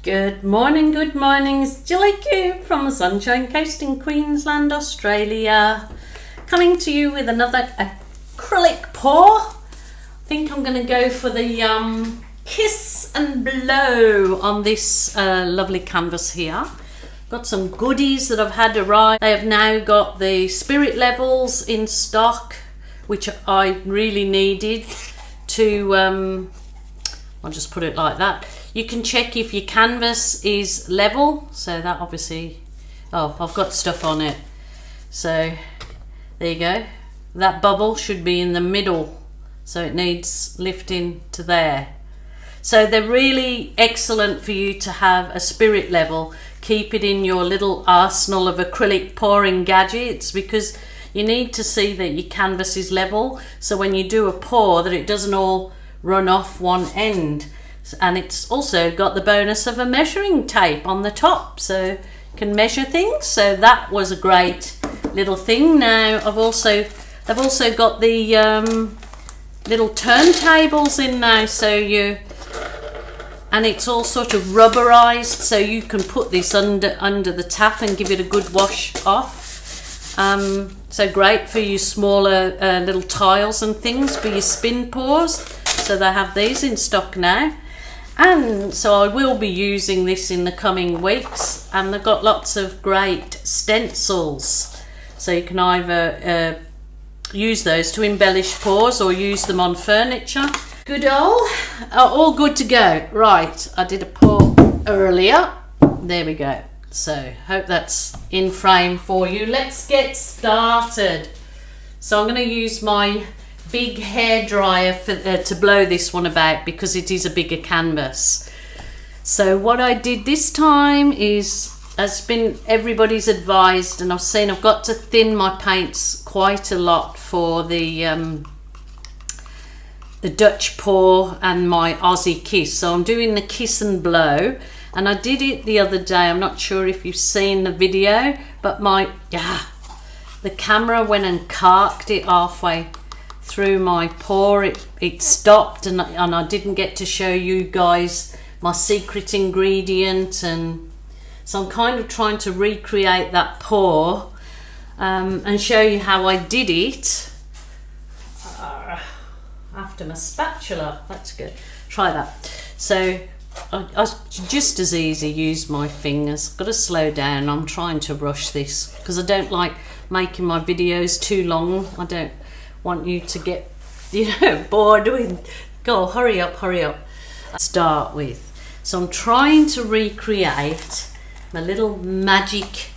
Good morning, it's Julie Q from the Sunshine Coast in Queensland, Australia, coming to you with another acrylic pour. I think I'm going to go for the kiss and blow on this lovely canvas here. Got some goodies that I've had arrive. They have now got the spirit levels in stock, which I really needed to, I'll just put it like that. You can check if your canvas is level, so that obviously, oh, I've got stuff on it. So there you go. That bubble should be in the middle, so it needs lifting to there. So they're really excellent for you to have a spirit level. Keep it in your little arsenal of acrylic pouring gadgets, because you need to see that your canvas is level, so when you do a pour that it doesn't all run off one end. And it's also got the bonus of a measuring tape on the top, so you can measure things. So that was a great little thing. Now they've also got the little turntables in now, and it's all sort of rubberized, so you can put this under the tap and give it a good wash off. So great for your smaller little tiles and things for your spin pours. So they have these in stock now. And so I will be using this in the coming weeks, and they've got lots of great stencils, so you can either use those to embellish pours or use them on furniture. Good all good to go. Right, I did a pour earlier. There we go. So hope that's in frame for you. Let's get started. So I'm going to use my big hairdryer to blow this one about, because it is a bigger canvas. So what I did this time is, as been everybody's advised, and I've seen I've got to thin my paints quite a lot for the Dutch pour and my Aussie kiss. So I'm doing the kiss and blow, and I did it the other day. I'm not sure if you've seen the video, but the camera went and carked it halfway through my pour. It stopped, and I didn't get to show you guys my secret ingredient, and so I'm kind of trying to recreate that pour and show you how I did it after my spatula. That's good, try that. So I just as easy use my fingers. Got to slow down. I'm trying to rush this because I don't like making my videos too long. I don't want you to get bored with, go, hurry up. Start with, so I'm trying to recreate my little magic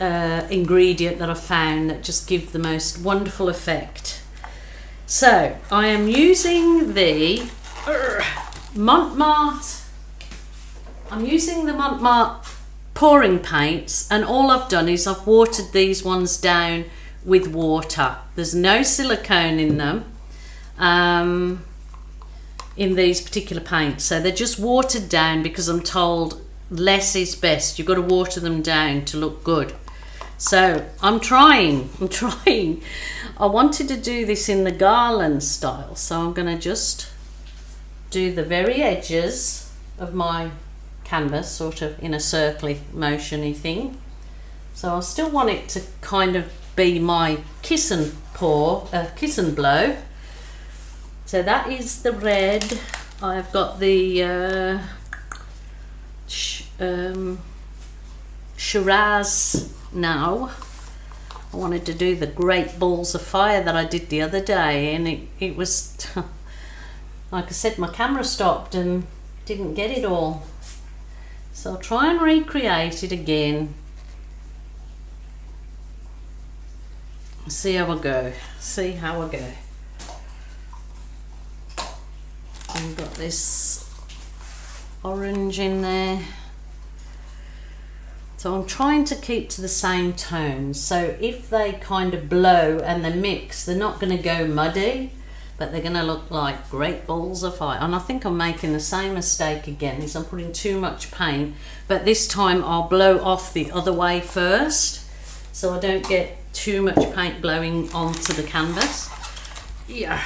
ingredient that I found that just gives the most wonderful effect. So I am using the Montmartre. I'm using the Montmartre pouring paints, and all I've done is I've watered these ones down with water. There's no silicone in them in these particular paints, so they're just watered down because I'm told less is best. You've got to water them down to look good. So I'm trying. I wanted to do this in the garland style, so I'm going to just do the very edges of my canvas sort of in a circly motiony thing. So I still want it to kind of be my kiss and blow. So that is the red. I've got the Shiraz now. I wanted to do the great balls of fire that I did the other day, and it was like I said, my camera stopped and didn't get it all. So I'll try and recreate it again. See how I go. I've got this orange in there. So I'm trying to keep to the same tone. So if they kind of blow and they mix, they're not going to go muddy, but they're going to look like great balls of fire. And I think I'm making the same mistake again, is I'm putting too much paint, but this time I'll blow off the other way first, so I don't get too much paint blowing onto the canvas. Yeah.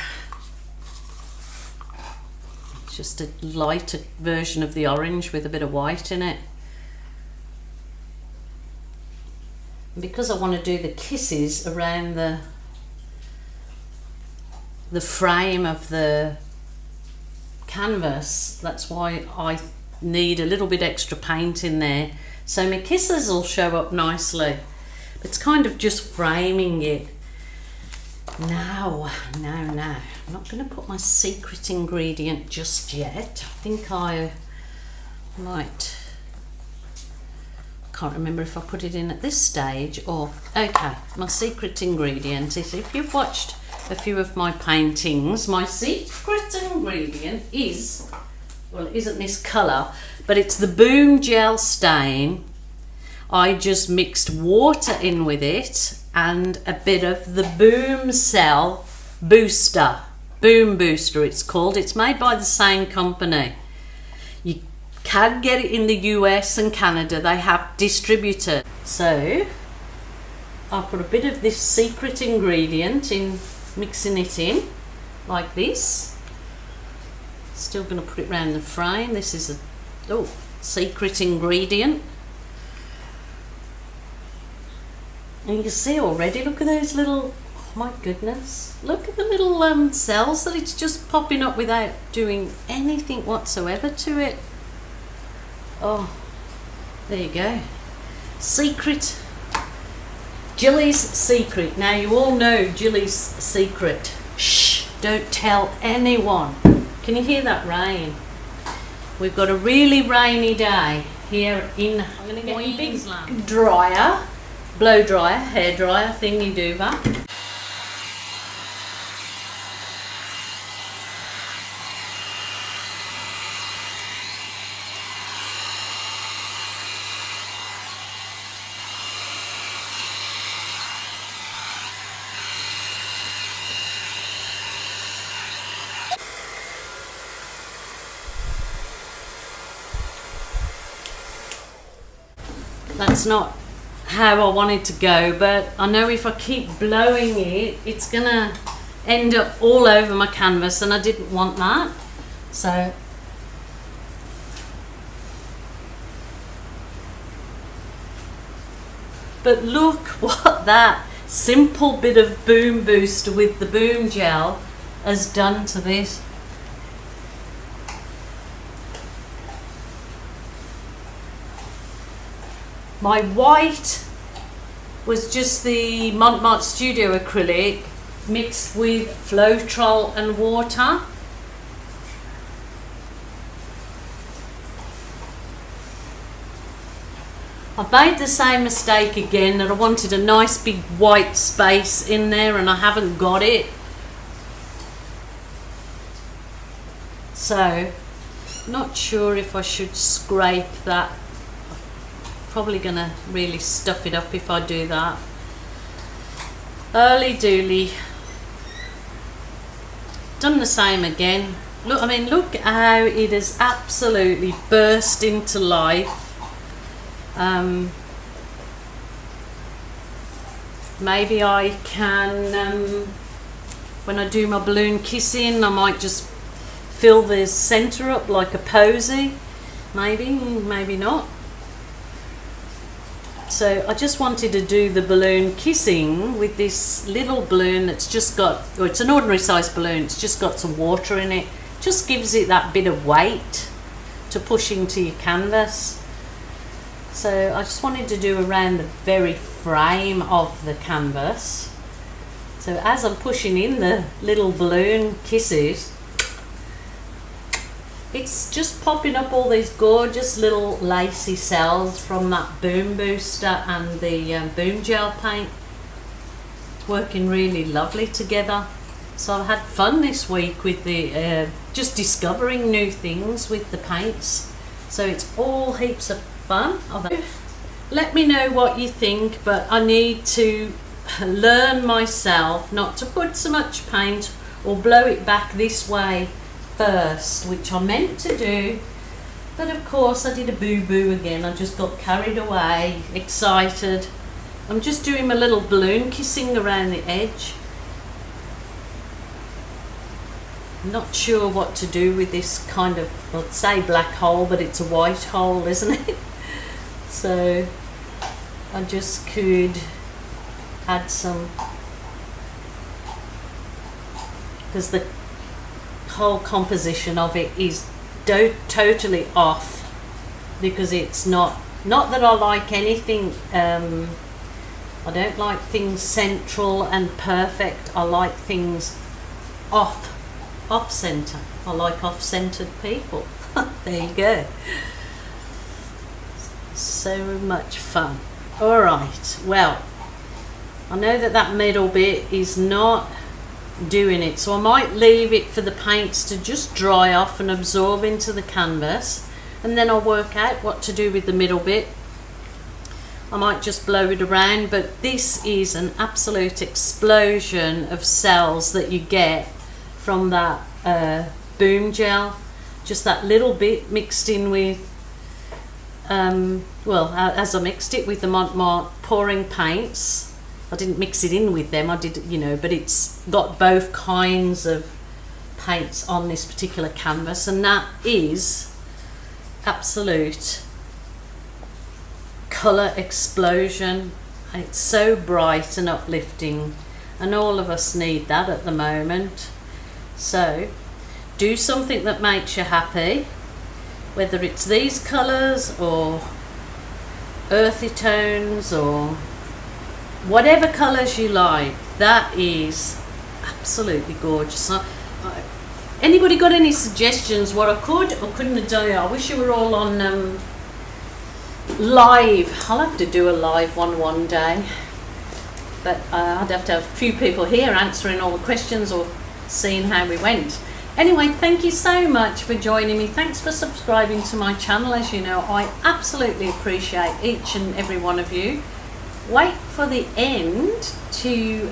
It's just a lighter version of the orange with a bit of white in it. And because I want to do the kisses around the frame of the canvas, that's why I need a little bit extra paint in there, so my kisses will show up nicely. It's kind of just framing it. Now, I'm not going to put my secret ingredient just yet. I think I might, can't remember if I put it in at this stage or, okay, my secret ingredient is, if you've watched a few of my paintings, my secret ingredient is, well, it isn't this colour, but it's the Boom Gel stain. I just mixed water in with it and a bit of the Boom Cell Booster, Boom Booster it's called. It's made by the same company. You can get it in the US and Canada. They have distributors. So I'll put a bit of this secret ingredient in, mixing it in like this. Still going to put it around the frame. This is a secret ingredient. And you can see already, look at those little, oh my goodness, look at the little cells that it's just popping up without doing anything whatsoever to it. Oh, there you go. Secret, Jilly's secret. Now you all know Jilly's secret. Shh, don't tell anyone. Can you hear that rain? We've got a really rainy day here in, I'm going to get my big dryer. Blow dryer, hair dryer, thingy doover. That's not how I want it to go, but I know if I keep blowing it, it's gonna end up all over my canvas, and I didn't want that. So but look what that simple bit of Boom Booster with the Boom Gel has done to this. My white was just the Montmartre Studio acrylic mixed with Floetrol and water. I've made the same mistake again, that I wanted a nice big white space in there and I haven't got it. So, not sure if I should scrape that. Probably gonna really stuff it up if I do that. Early dooly. Done the same again. Look, I mean, look how it has absolutely burst into life. Maybe I can, when I do my balloon kissing, I might just fill the centre up like a posy. Maybe not. So I just wanted to do the balloon kissing with this little balloon that's just got, or it's an ordinary size balloon, it's just got some water in it. Just gives it that bit of weight to push into your canvas. So I just wanted to do around the very frame of the canvas. So as I'm pushing in the little balloon kisses, it's just popping up all these gorgeous little lacy cells from that Boom Booster and the Boom Gel paint. Working really lovely together. So I've had fun this week with the just discovering new things with the paints. So it's all heaps of fun. Let me know what you think, but I need to learn myself not to put so much paint or blow it back this way first, which I meant to do, but of course I did a boo-boo again. I just got carried away, excited. I'm just doing my little balloon kissing around the edge. not sure what to do with this kind of, well, I'd say black hole, but it's a white hole, isn't it? So I just could add some, because the whole composition of it is totally off, because it's not that I like anything, I don't like things central and perfect. I like things off center. I like off-centered people. There you go. So much fun. All right, well, I know that middle bit is not doing it, so I might leave it for the paints to just dry off and absorb into the canvas, and then I'll work out what to do with the middle bit. I might just blow it around, but this is an absolute explosion of cells that you get from that boom gel. Just that little bit mixed in with, well, as I mixed it with my pouring paints. I didn't mix it in with them, I did, you know, but it's got both kinds of paints on this particular canvas, and that is absolute colour explosion. It's so bright and uplifting, and all of us need that at the moment. So do something that makes you happy, whether it's these colours or earthy tones or whatever colours you like. That is absolutely gorgeous. Anybody got any suggestions what I could or couldn't have done? I wish you were all on live. I'll have to do a live one day, but I'd have to have a few people here answering all the questions or seeing how we went. Anyway, thank you so much for joining me. Thanks for subscribing to my channel. As you know, I absolutely appreciate each and every one of you. Wait for the end to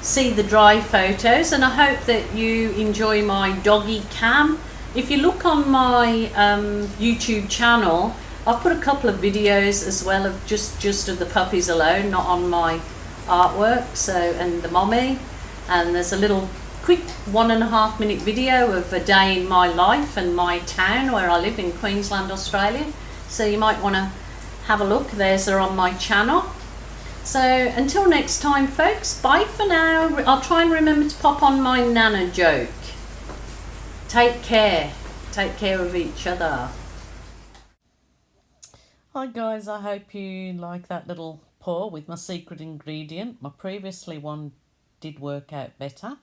see the dry photos, and I hope that you enjoy my doggy cam. If you look on my YouTube channel, I've put a couple of videos as well of just of the puppies alone, not on my artwork, so, and the mommy, and there's a little quick 1.5 minute video of a day in my life and my town where I live in Queensland, Australia, so you might want to have a look. There's are on my channel. So until next time folks, bye for now. I'll try and remember to pop on my Nana joke. Take care of each other. Hi guys, I hope you like that little pour with my secret ingredient. My previously one did work out better.